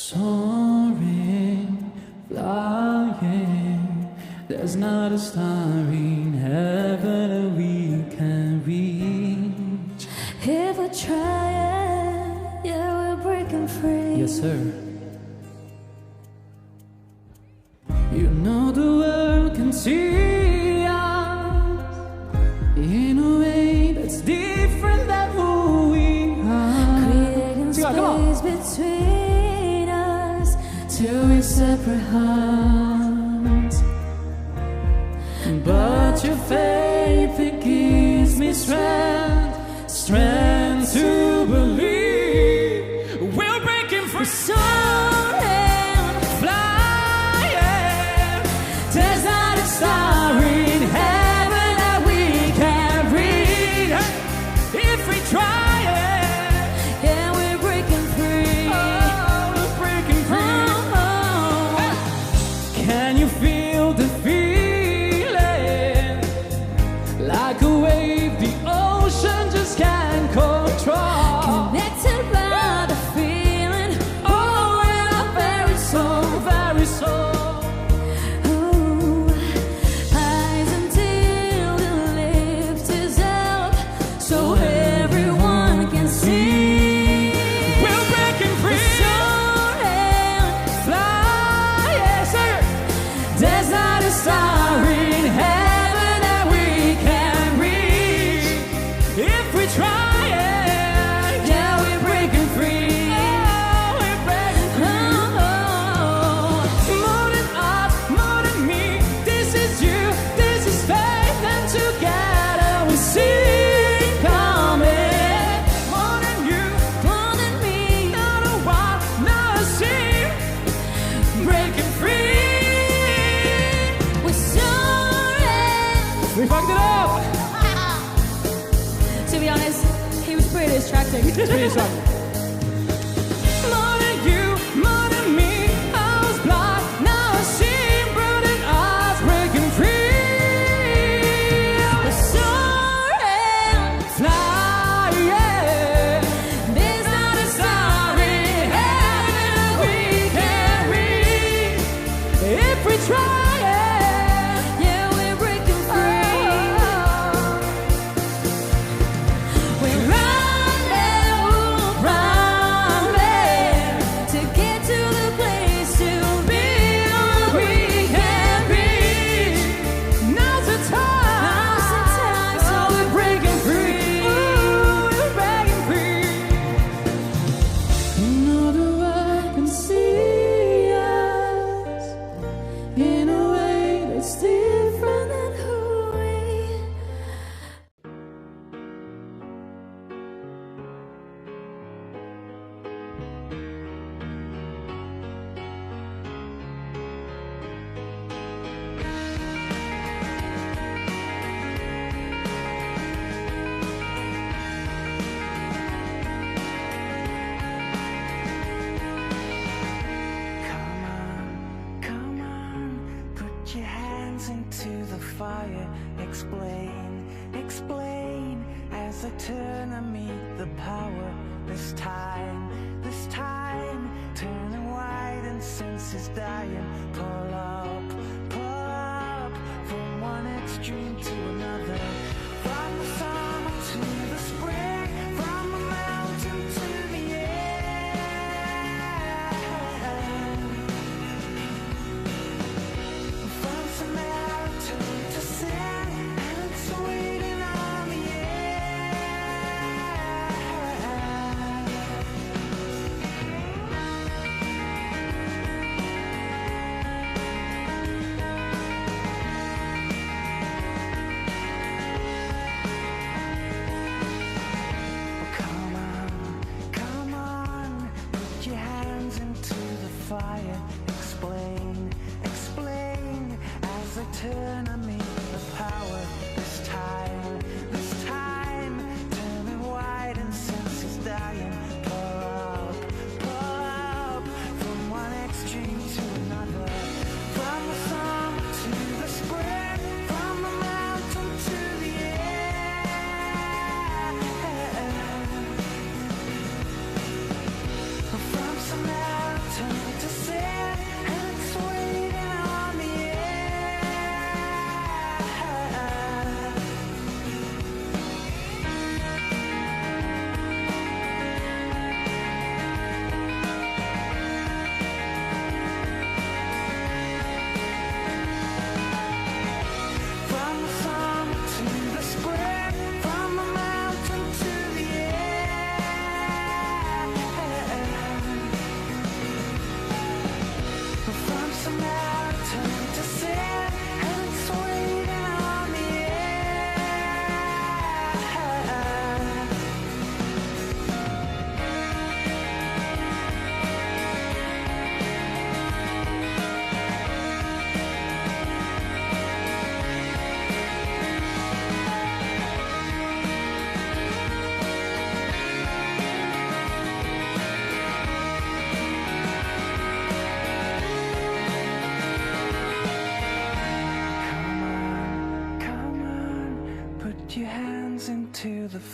Soaring, flying, there's not a star in heaven that we can reach. If we try it, yeah, we're breaking free. Yes, sir. You know the world can see us in a way that's different than who we are. Creating space between us till we separate hearts. But your faith, it gives me strength, strength to believe we're breaking free. Soaring, Flying, there's not a star in heaven that we can reach. If we try it, yeah, we're breaking free. oh, we're breaking free. Oh, Can you feel the feeling? Like a wave the ocean just can't control. connected by the feeling. Oh, in our very soul, very soul. Eyes until the lift is up, so everyone can see. We're breaking free. Soaring, Fly, yes, sir. There's not a star in heaven that we can reach. If we try it, yeah, we're breaking free. Oh, we're breaking free. More than us, more than me. This is you, this is faith, and together we see coming. More than you, more than me. not a wild, not a sea. Breaking free. We're soaring. We fucked it up. To be honest, he was pretty distracting. It's pretty strong. More than you, more than me. I was blind, now I see. More than us, breaking free. We're soaring. Fly, yeah. There's not a star in heaven that we can reach. If we try it, Yeah, we're breaking free. We're running to get to the place to be all we can be. now's the time. Now's the time, so we're breaking free. Ooh, we're breaking free. You know the world can see us in a way that's different than who we are. Come on, put your hands into the fire. Explain, as I turn and meet the power. This time, turning white and senses dying. Pull up, from one extreme to another. From the summer to the spring, from the mountain to the air. From Samaritan to sin, and it's waiting on the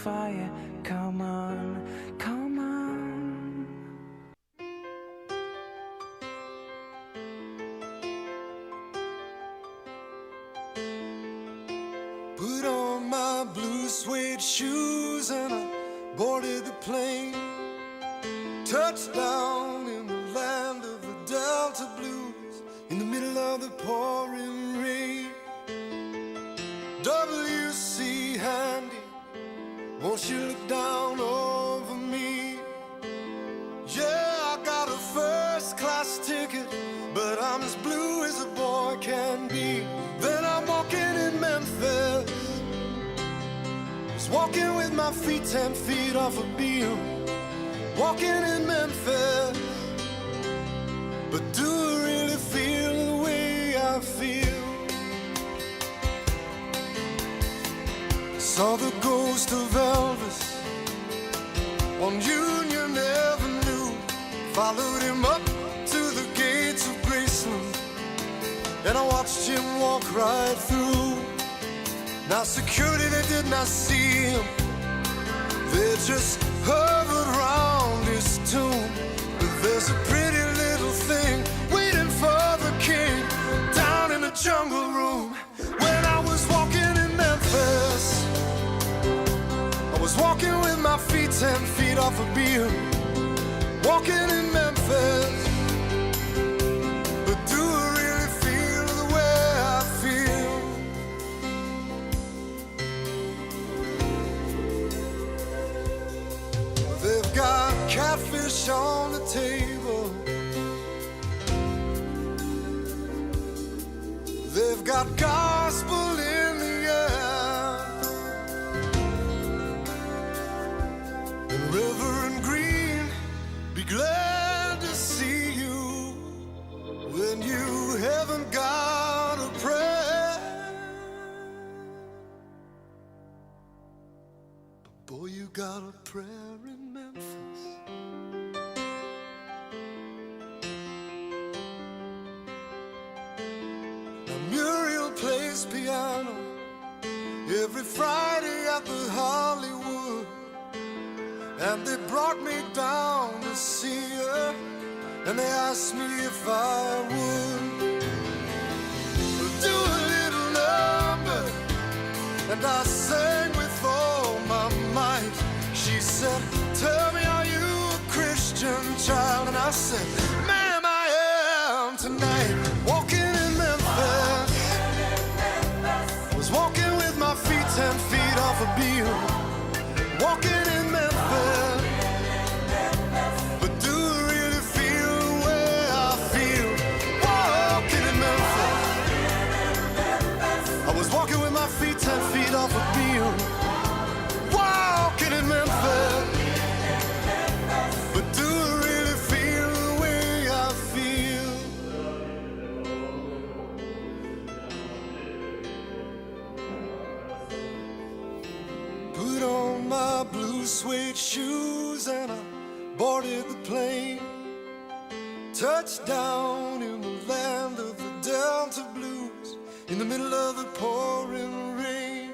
fire. Come on, come on. Put on my blue suede shoes and I boarded the plane. Touchdown in the land of the Delta Blues, in the middle of the pouring rain. W.C. Handy, won't you look down over me? Yeah, I got a first class ticket, but I'm as blue as a boy can be. Then I'm walking in Memphis, just walking with my feet 10 feet off a beam. Walking in Memphis, but do I really feel the way I feel? Saw the ghost of Elvis on Union Avenue, followed him up to the gates of Graceland, and I watched him walk right through. Now security, they did not see him, they just hovered round his tomb. But there's a pretty little thing waiting for the king down in the jungle room. When I was walking in Memphis, I was walking with my feet 10 feet off a beam. Walking in Memphis, but do I really feel the way I feel? They've got catfish on the table, they've got gospel in the air, and Reverend Green, be glad to see you when you haven't got a prayer. But boy, you got a prayer in Memphis. Now Muriel plays piano every Friday at the Hollywood, and they brought me down to see her, and they asked me if I would do a little number, and I sang with all my might. She said, tell me, are you a Christian child? And I said, ma'am, I am tonight. Walking in Memphis, was walking with my feet 10 feet off a beam. Walking in Memphis, but do I really feel the way I feel? Walking in Memphis, I was walking with my feet 10 feet off a beam. Walking in Memphis, but do I really feel the way I feel? Put on my blue suede shoes and I boarded the plane. Touchdown in the land of the Delta Blues, in the middle of the pouring rain.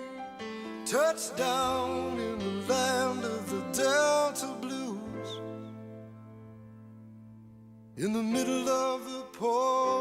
Touchdown in the land of the Delta Blues, in the middle of the pouring